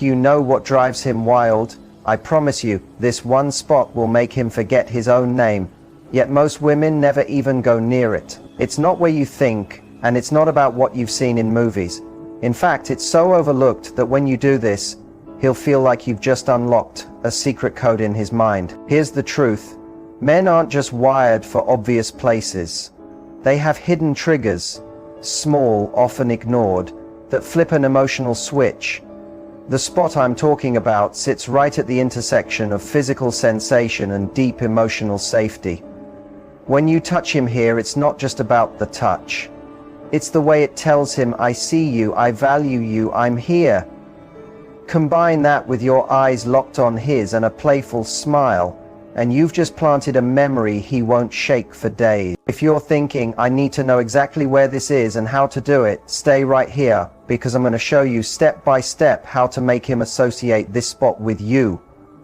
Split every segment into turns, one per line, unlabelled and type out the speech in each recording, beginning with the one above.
You know what drives him wild? I promise you, this one spot will make him forget his own name. Yet most women never even go near it. It's not where you think, and it's not about what you've seen in movies. In fact, it's so overlooked that when you do this, he'll feel like you've just unlocked a secret code in his mind. Here's the truth. Men aren't just wired for obvious places. They have hidden triggers, small, often ignored, that flip an emotional switch. The spot I'm talking about sits right at the intersection of physical sensation and deep emotional safety. When you touch him here, it's not just about the touch. It's the way it tells him, I see you, I value you, I'm here. Combine that with your eyes locked on his and a playful smile, and you've just planted a memory he won't shake for days. If you're thinking, I need to know exactly where this is and how to do it, stay right here, because I'm going to show you step by step how to make him associate this spot with you,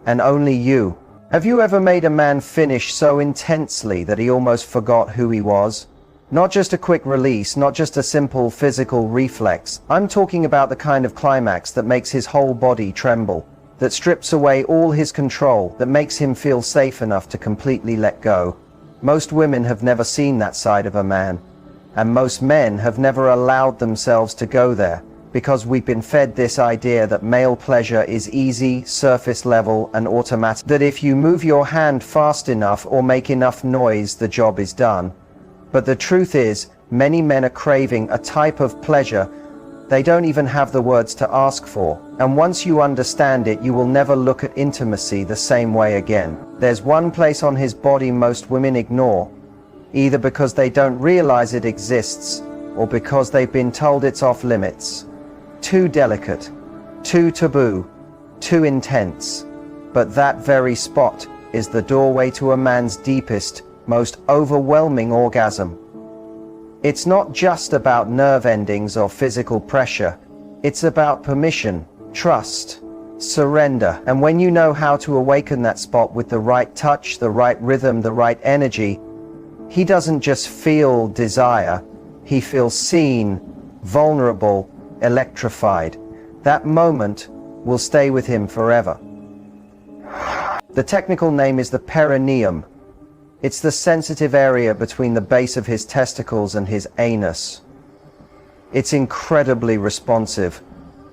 and only you. Have you ever made a man finish so intensely that he almost forgot who he was? Not just a quick release, not just a simple physical reflex. I'm talking about the kind of climax that makes his whole body tremble, that strips away all his control, that makes him feel safe enough to completely let go. Most women have never seen that side of a man, and most men have never allowed themselves to go there, because we've been fed this idea that male pleasure is easy, surface level, and automatic, that if you move your hand fast enough or make enough noise, the job is done. But the truth is, many men are craving a type of pleasure they don't even have the words to ask for. And once you understand it, you will never look at intimacy the same way again. There's one place on his body most women ignore, either because they don't realize it exists, or because they've been told it's off limits. Too delicate, too taboo, too intense. But that very spot is the doorway to a man's deepest, most overwhelming orgasm. It's not just about nerve endings or physical pressure. It's about permission, trust, surrender. And when you know how to awaken that spot with the right touch, the right rhythm, the right energy, he doesn't just feel desire. He feels seen, vulnerable, electrified. That moment will stay with him forever. The technical name is the perineum. It's the sensitive area between the base of his testicles and his anus. It's incredibly responsive,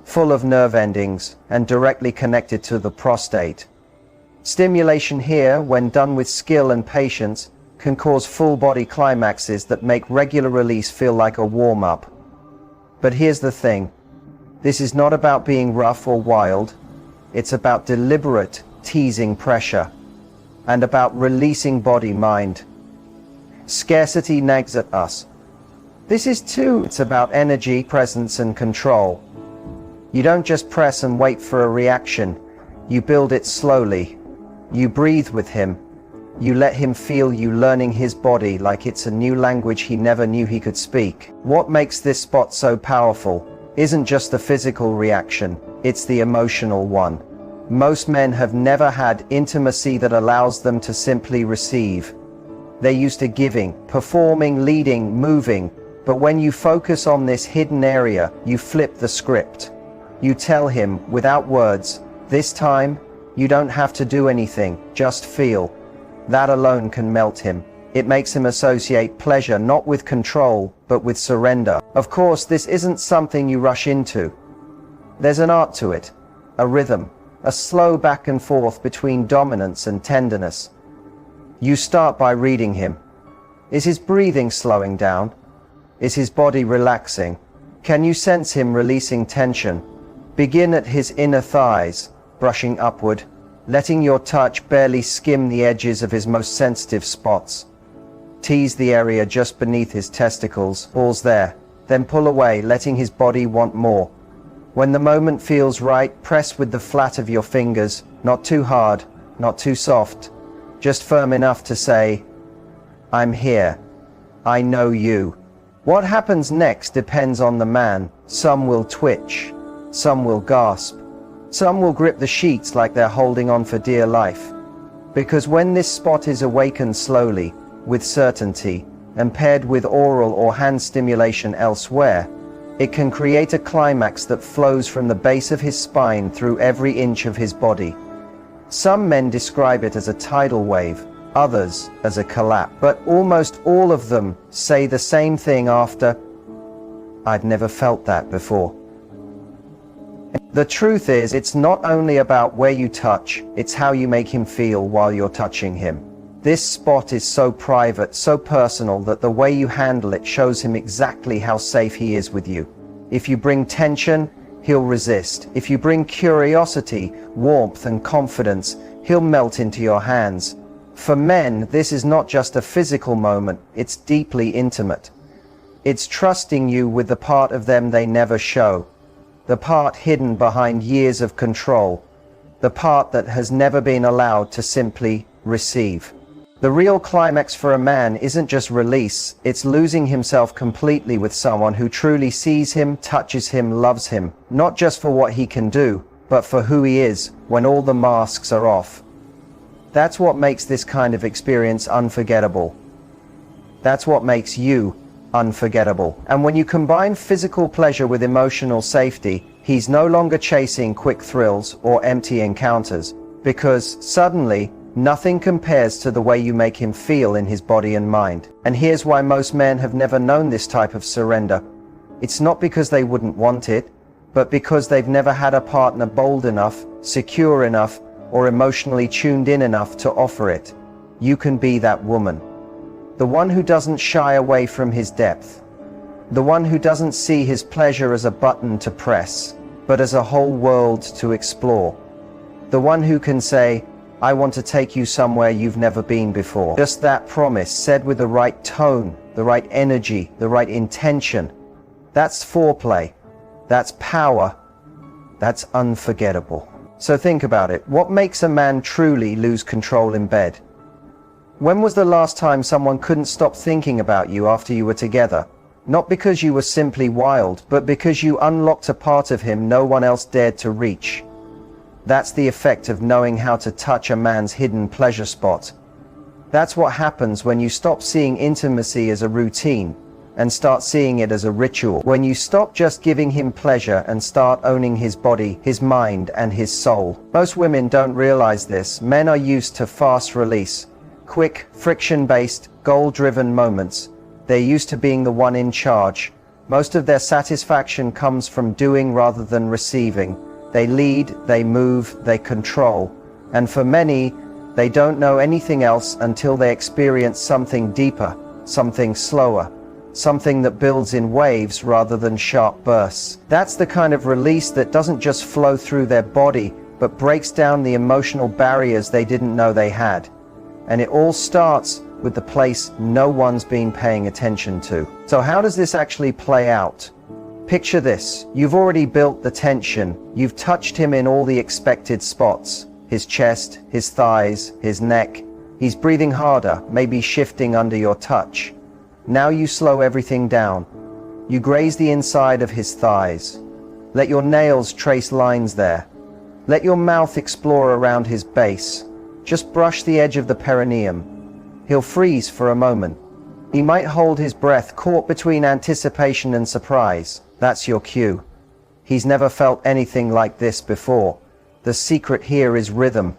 full of nerve endings, and directly connected to the prostate. Stimulation here, when done with skill and patience, can cause full-body climaxes that make regular release feel like a warm-up. But here's the thing. This is not about being rough or wild. It's about deliberate, teasing pressure, and about releasing body-mind. Scarcity nags at us. This is too. It's about energy, presence, and control. You don't just press and wait for a reaction. You build it slowly. You breathe with him. You let him feel you learning his body like it's a new language he never knew he could speak. What makes this spot so powerful isn't just the physical reaction, it's the emotional one. Most men have never had intimacy that allows them to simply receive. They're used to giving, performing, leading, moving. But when you focus on this hidden area, you flip the script. You tell him, without words, this time, you don't have to do anything, just feel. That alone can melt him. It makes him associate pleasure not with control, but with surrender. Of course, this isn't something you rush into. There's an art to it, a rhythm. A slow back and forth between dominance and tenderness. You start by reading him. Is his breathing slowing down? Is his body relaxing? Can you sense him releasing tension? Begin at his inner thighs, brushing upward, letting your touch barely skim the edges of his most sensitive spots. Tease the area just beneath his testicles, pause there, then pull away, letting his body want more. When the moment feels right, press with the flat of your fingers, not too hard, not too soft, just firm enough to say, I'm here. I know you. What happens next depends on the man. Some will twitch, some will gasp, some will grip the sheets like they're holding on for dear life. Because when this spot is awakened slowly, with certainty, and paired with oral or hand stimulation elsewhere, It can create a climax that flows from the base of his spine through every inch of his body. Some men describe it as a tidal wave, others as a collapse, but almost all of them say the same thing after, "I've never felt that before." The truth is, it's not only about where you touch, it's how you make him feel while you're touching him. This spot is so private, so personal, that the way you handle it shows him exactly how safe he is with you. If you bring tension, he'll resist. If you bring curiosity, warmth, and confidence, he'll melt into your hands. For men, this is not just a physical moment, it's deeply intimate. It's trusting you with the part of them they never show, the part hidden behind years of control, the part that has never been allowed to simply receive. The real climax for a man isn't just release, it's losing himself completely with someone who truly sees him, touches him, loves him, not just for what he can do, but for who he is when all the masks are off. That's what makes this kind of experience unforgettable. That's what makes you unforgettable. And when you combine physical pleasure with emotional safety, he's no longer chasing quick thrills or empty encounters, because suddenly nothing compares to the way you make him feel in his body and mind. And here's why most men have never known this type of surrender. It's not because they wouldn't want it, but because they've never had a partner bold enough, secure enough, or emotionally tuned in enough to offer it. You can be that woman. The one who doesn't shy away from his depth. The one who doesn't see his pleasure as a button to press, but as a whole world to explore. The one who can say, "I want to take you somewhere you've never been before." Just that promise, said with the right tone, the right energy, the right intention. That's foreplay. That's power. That's unforgettable. So think about it. What makes a man truly lose control in bed? When was the last time someone couldn't stop thinking about you after you were together? Not because you were simply wild, but because you unlocked a part of him no one else dared to reach. That's the effect of knowing how to touch a man's hidden pleasure spot. That's what happens when you stop seeing intimacy as a routine and start seeing it as a ritual. When you stop just giving him pleasure and start owning his body, his mind, and his soul. Most women don't realize this. Men are used to fast release, quick, friction-based, goal-driven moments. They're used to being the one in charge. Most of their satisfaction comes from doing rather than receiving. They lead, they move, they control. And for many, they don't know anything else until they experience something deeper, something slower, something that builds in waves rather than sharp bursts. That's the kind of release that doesn't just flow through their body, but breaks down the emotional barriers they didn't know they had. And it all starts with the place no one's been paying attention to. So how does this actually play out? Picture this. You've already built the tension. You've touched him in all the expected spots. His chest, his thighs, his neck. He's breathing harder, maybe shifting under your touch. Now you slow everything down. You graze the inside of his thighs. Let your nails trace lines there. Let your mouth explore around his base. Just brush the edge of the perineum. He'll freeze for a moment. He might hold his breath, caught between anticipation and surprise. That's your cue. He's never felt anything like this before. The secret here is rhythm.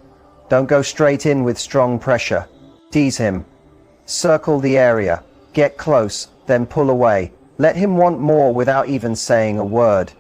Don't go straight in with strong pressure. Tease him. Circle the area. Get close, then pull away. Let him want more without even saying a word.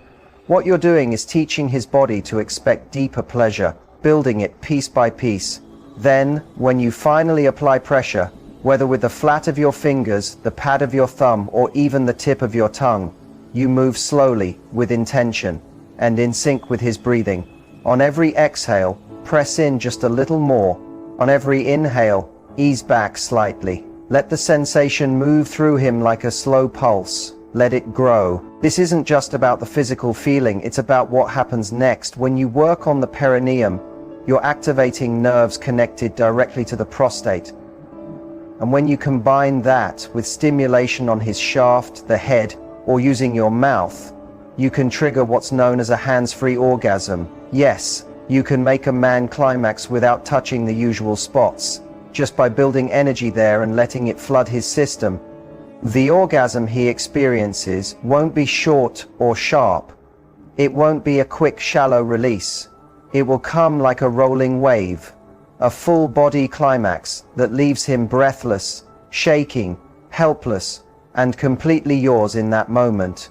What you're doing is teaching his body to expect deeper pleasure, building it piece by piece. Then, when you finally apply pressure, whether with the flat of your fingers, the pad of your thumb, or even the tip of your tongue, you move slowly, with intention, and in sync with his breathing. On every exhale, press in just a little more. On every inhale, ease back slightly. Let the sensation move through him like a slow pulse. Let it grow. This isn't just about the physical feeling, it's about what happens next. When you work on the perineum, you're activating nerves connected directly to the prostate. And when you combine that with stimulation on his shaft, the head, or using your mouth, you can trigger what's known as a hands-free orgasm. Yes, you can make a man climax without touching the usual spots, just by building energy there and letting it flood his system. The orgasm he experiences won't be short or sharp. It won't be a quick, shallow release. It will come like a rolling wave, a full body climax that leaves him breathless, shaking, helpless, and completely yours in that moment.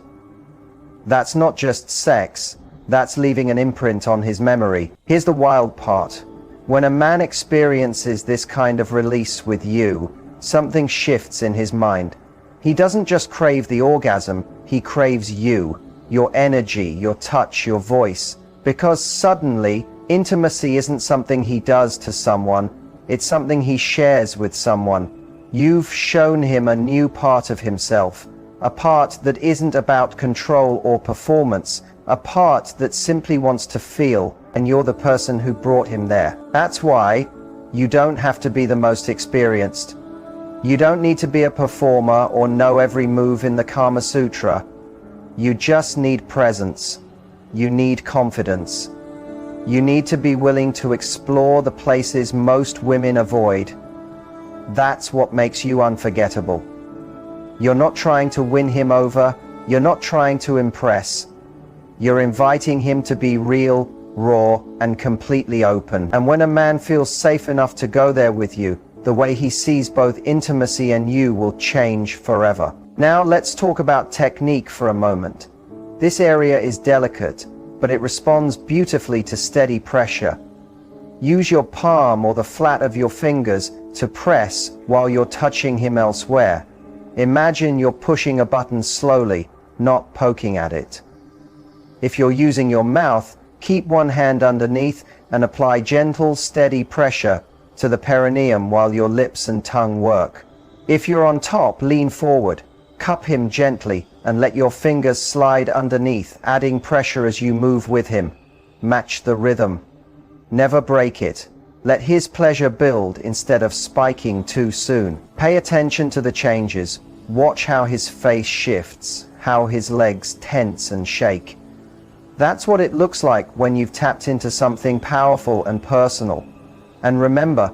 That's not just sex, that's leaving an imprint on his memory. Here's the wild part. When a man experiences this kind of release with you, something shifts in his mind. He doesn't just crave the orgasm, he craves you, your energy, your touch, your voice. Because suddenly, intimacy isn't something he does to someone, it's something he shares with someone. You've shown him a new part of himself, a part that isn't about control or performance, a part that simply wants to feel, and you're the person who brought him there. That's why you don't have to be the most experienced. You don't need to be a performer or know every move in the Kama Sutra. You just need presence. You need confidence. You need to be willing to explore the places most women avoid. That's what makes you unforgettable. You're not trying to win him over. You're not trying to impress. You're inviting him to be real, raw, and completely open. And when a man feels safe enough to go there with you, the way he sees both intimacy and you will change forever. Now let's talk about technique for a moment. This area is delicate, but it responds beautifully to steady pressure. Use your palm or the flat of your fingers to press while you're touching him elsewhere. Imagine you're pushing a button slowly, not poking at it. If you're using your mouth, keep one hand underneath and apply gentle, steady pressure to the perineum while your lips and tongue work. If you're on top, lean forward, cup him gently, and let your fingers slide underneath, adding pressure as you move with him. Match the rhythm. Never break it. Let his pleasure build instead of spiking too soon. Pay attention to the changes. Watch how his face shifts, how his legs tense and shake. That's what it looks like when you've tapped into something powerful and personal. And remember,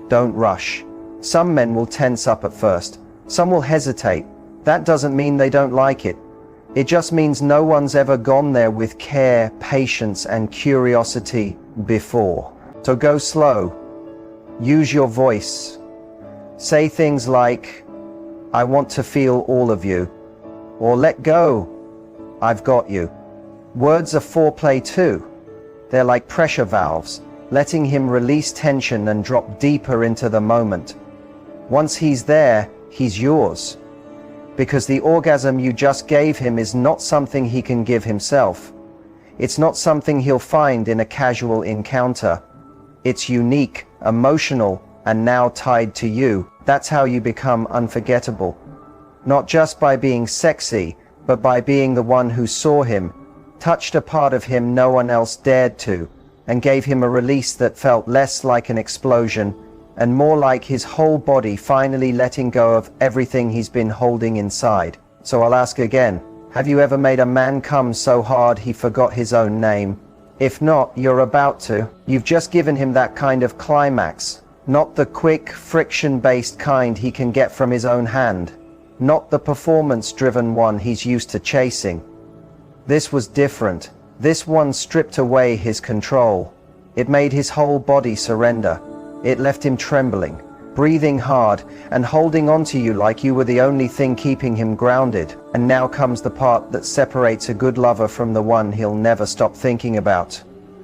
don't rush. Some men will tense up at first. Some will hesitate. That doesn't mean they don't like it. It just means no one's ever gone there with care, patience, and curiosity before. So go slow. Use your voice. Say things like, "I want to feel all of you," or "Let go, I've got you." Words are foreplay too. They're like pressure valves, letting him release tension and drop deeper into the moment. Once he's there, he's yours. Because the orgasm you just gave him is not something he can give himself. It's not something he'll find in a casual encounter. It's unique, emotional, and now tied to you. That's how you become unforgettable. Not just by being sexy, but by being the one who saw him, touched a part of him no one else dared to, and gave him a release that felt less like an explosion and more like his whole body finally letting go of everything he's been holding inside. So I'll ask again, have you ever made a man come so hard he forgot his own name? If not, you're about to. You've just given him that kind of climax, not the quick, friction-based kind he can get from his own hand, not the performance-driven one he's used to chasing. This was different. This one stripped away his control. It made his whole body surrender. It left him trembling, breathing hard, and holding on to you like you were the only thing keeping him grounded. And now comes the part that separates a good lover from the one he'll never stop thinking about.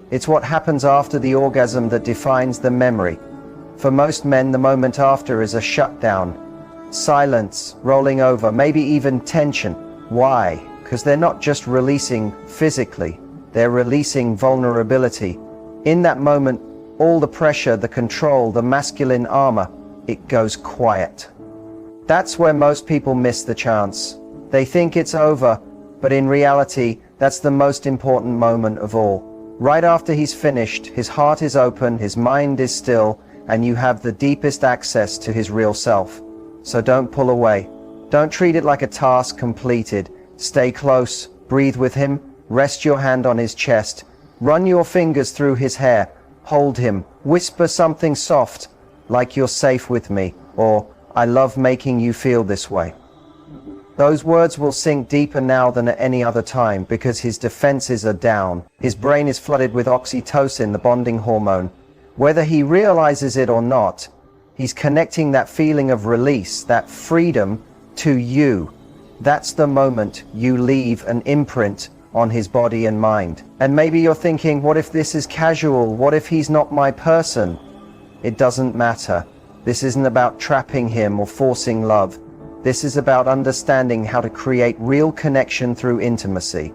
It's what happens after the orgasm that defines the memory. For most men, the moment after is a shutdown. Silence, rolling over, maybe even tension. Why? Because they're not just releasing physically, they're releasing vulnerability. In that moment, all the pressure, the control, the masculine armor, it goes quiet. That's where most people miss the chance. They think it's over, but in reality, that's the most important moment of all. Right after he's finished, his heart is open, his mind is still, and you have the deepest access to his real self. So don't pull away. Don't treat it like a task completed. Stay close, breathe with him, rest your hand on his chest, run your fingers through his hair, hold him, whisper something soft, like "You're safe with me," or "I love making you feel this way." Those words will sink deeper now than at any other time because his defenses are down. His brain is flooded with oxytocin, the bonding hormone. Whether he realizes it or not, he's connecting that feeling of release, that freedom, to you. That's the moment you leave an imprint on his body and mind. And maybe you're thinking, what if this is casual? What if he's not my person? It doesn't matter. This isn't about trapping him or forcing love. This is about understanding how to create real connection through intimacy.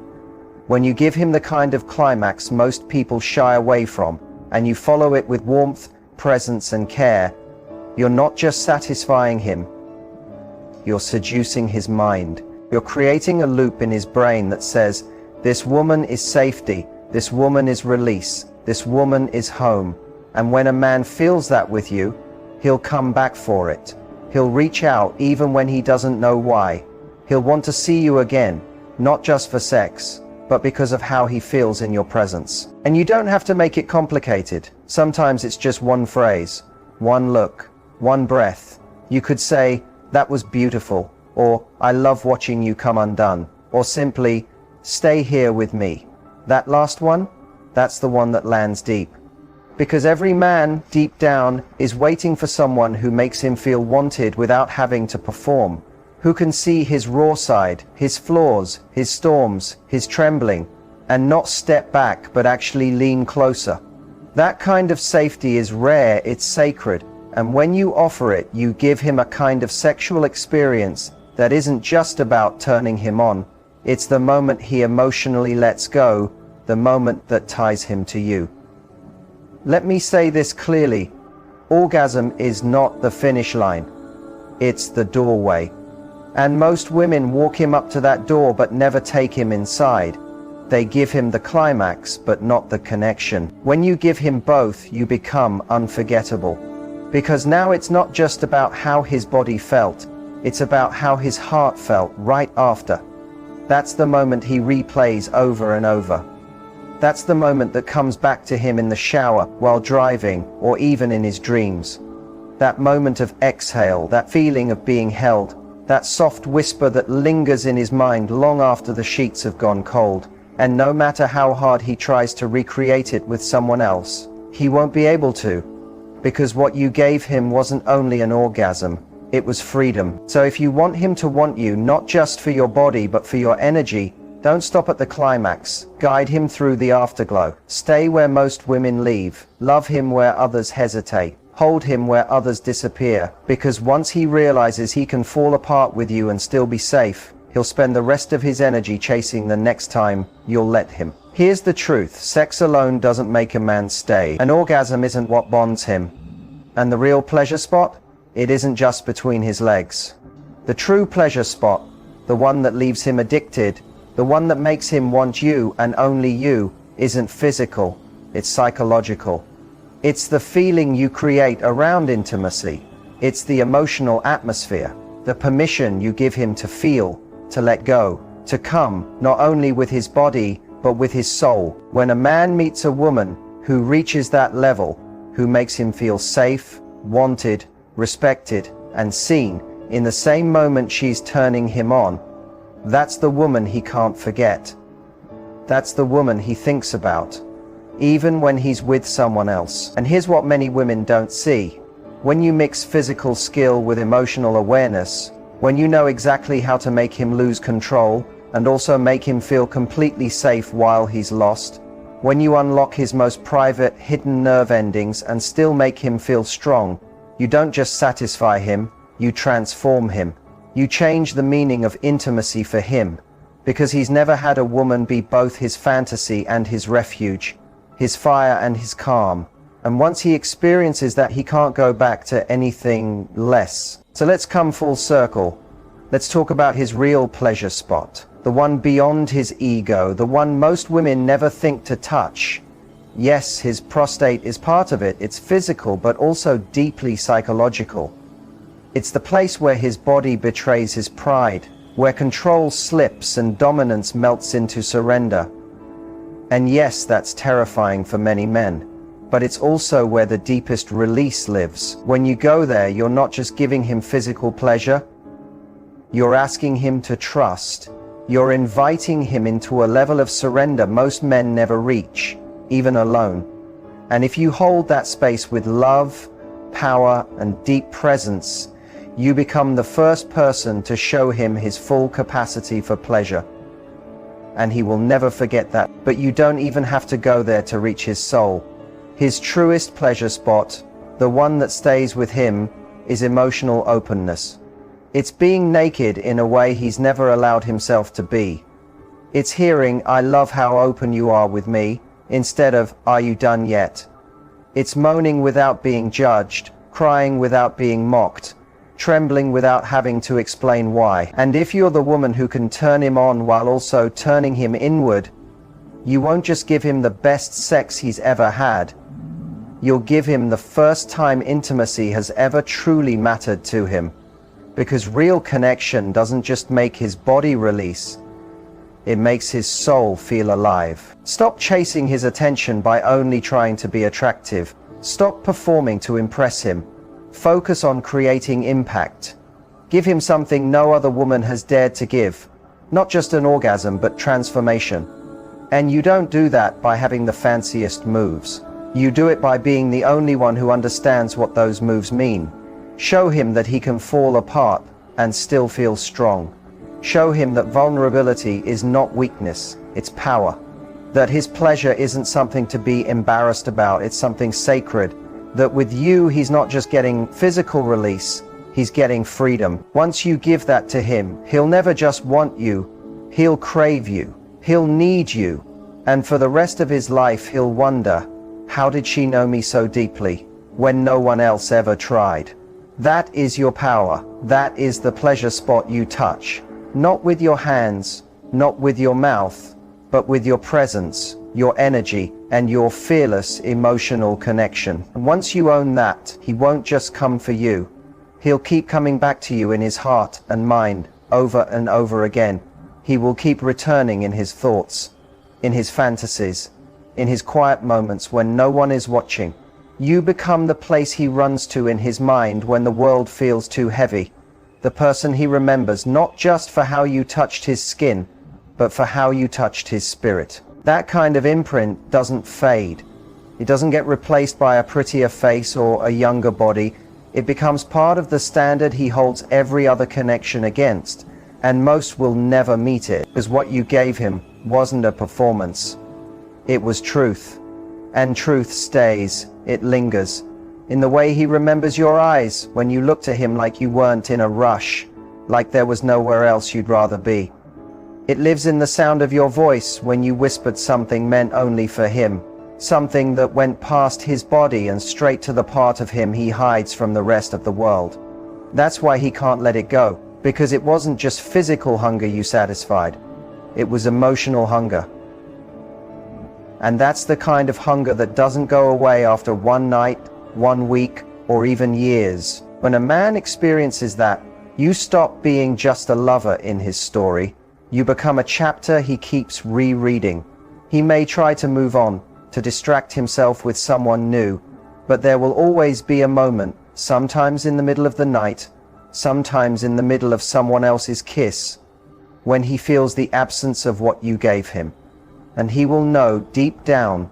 When you give him the kind of climax most people shy away from, and you follow it with warmth, presence, and care, you're not just satisfying him, you're seducing his mind. You're creating a loop in his brain that says, this woman is safety, this woman is release, this woman is home. And when a man feels that with you, he'll come back for it. He'll reach out even when he doesn't know why. He'll want to see you again, not just for sex, but because of how he feels in your presence. And you don't have to make it complicated. Sometimes it's just one phrase, one look, one breath. You could say, that was beautiful, or I love watching you come undone, or simply, stay here with me. That last one, that's the one that lands deep. Because every man, deep down, is waiting for someone who makes him feel wanted without having to perform, who can see his raw side, his flaws, his storms, his trembling, and not step back but actually lean closer. That kind of safety is rare, it's sacred, and when you offer it, you give him a kind of sexual experience that isn't just about turning him on. It's the moment he emotionally lets go, the moment that ties him to you. Let me say this clearly, orgasm is not the finish line, it's the doorway. And most women walk him up to that door but never take him inside. They give him the climax but not the connection. When you give him both, you become unforgettable. Because now it's not just about how his body felt, it's about how his heart felt right after. That's the moment he replays over and over. That's the moment that comes back to him in the shower, while driving, or even in his dreams. That moment of exhale, that feeling of being held, that soft whisper that lingers in his mind long after the sheets have gone cold. And no matter how hard he tries to recreate it with someone else, he won't be able to. Because what you gave him wasn't only an orgasm, it was freedom. So if you want him to want you, not just for your body, but for your energy, don't stop at the climax. Guide him through the afterglow. Stay where most women leave. Love him where others hesitate. Hold him where others disappear. Because once he realizes he can fall apart with you and still be safe, he'll spend the rest of his energy chasing the next time you'll let him. Here's the truth. Sex alone doesn't make a man stay. An orgasm isn't what bonds him. And the real pleasure spot? It isn't just between his legs. The true pleasure spot, the one that leaves him addicted, the one that makes him want you and only you, isn't physical, it's psychological. It's the feeling you create around intimacy. It's the emotional atmosphere, the permission you give him to feel, to let go, to come, not only with his body, but with his soul. When a man meets a woman who reaches that level, who makes him feel safe, wanted, respected, and seen, in the same moment she's turning him on, that's the woman he can't forget. That's the woman he thinks about, even when he's with someone else. And here's what many women don't see. When you mix physical skill with emotional awareness, when you know exactly how to make him lose control and also make him feel completely safe while he's lost, when you unlock his most private, hidden nerve endings and still make him feel strong, you don't just satisfy him, you transform him. You change the meaning of intimacy for him, because he's never had a woman be both his fantasy and his refuge, his fire and his calm. And once he experiences that, he can't go back to anything less. So let's come full circle. Let's talk about his real pleasure spot, the one beyond his ego, the one most women never think to touch. Yes, his prostate is part of it. It's physical, but also deeply psychological. It's the place where his body betrays his pride, where control slips and dominance melts into surrender. And yes, that's terrifying for many men, but it's also where the deepest release lives. When you go there, you're not just giving him physical pleasure, You're asking him to trust. You're inviting him into a level of surrender most men never reach, even alone. And if you hold that space with love, power, and deep presence, you become the first person to show him his full capacity for pleasure. And he will never forget that. But you don't even have to go there to reach his soul. His truest pleasure spot, the one that stays with him, is emotional openness. It's being naked in a way he's never allowed himself to be. It's hearing, "I love how open you are with me," instead of, "Are you done yet?" It's moaning without being judged, crying without being mocked, trembling without having to explain why. And if you're the woman who can turn him on while also turning him inward, you won't just give him the best sex he's ever had. You'll give him the first time intimacy has ever truly mattered to him. Because real connection doesn't just make his body release, it makes his soul feel alive. Stop chasing his attention by only trying to be attractive. Stop performing to impress him. Focus on creating impact. Give him something no other woman has dared to give. Not just an orgasm, but transformation. And you don't do that by having the fanciest moves. You do it by being the only one who understands what those moves mean. Show him that he can fall apart and still feel strong. Show him that vulnerability is not weakness, it's power. That his pleasure isn't something to be embarrassed about, it's something sacred. That with you, he's not just getting physical release, he's getting freedom. Once you give that to him, he'll never just want you, he'll crave you, he'll need you. And for the rest of his life, he'll wonder, how did she know me so deeply when no one else ever tried? That is your power. That is the pleasure spot you touch. Not with your hands, not with your mouth, but with your presence, your energy, and your fearless emotional connection. And once you own that, he won't just come for you. He'll keep coming back to you in his heart and mind, over and over again. He will keep returning in his thoughts, in his fantasies, in his quiet moments when no one is watching. You become the place he runs to in his mind when the world feels too heavy. The person he remembers not just for how you touched his skin, but for how you touched his spirit. That kind of imprint doesn't fade. It doesn't get replaced by a prettier face or a younger body. It becomes part of the standard he holds every other connection against, and most will never meet it, because what you gave him wasn't a performance. It was truth. And truth stays. It lingers. In the way he remembers your eyes when you look to him like you weren't in a rush, like there was nowhere else you'd rather be. It lives in the sound of your voice when you whispered something meant only for him, something that went past his body and straight to the part of him he hides from the rest of the world. That's why he can't let it go, because it wasn't just physical hunger you satisfied. It was emotional hunger. And that's the kind of hunger that doesn't go away after one night, 1 week, or even years. When a man experiences that, you stop being just a lover in his story. You become a chapter he keeps rereading. He may try to move on, to distract himself with someone new, but there will always be a moment, sometimes in the middle of the night, sometimes in the middle of someone else's kiss, when he feels the absence of what you gave him. And he will know deep down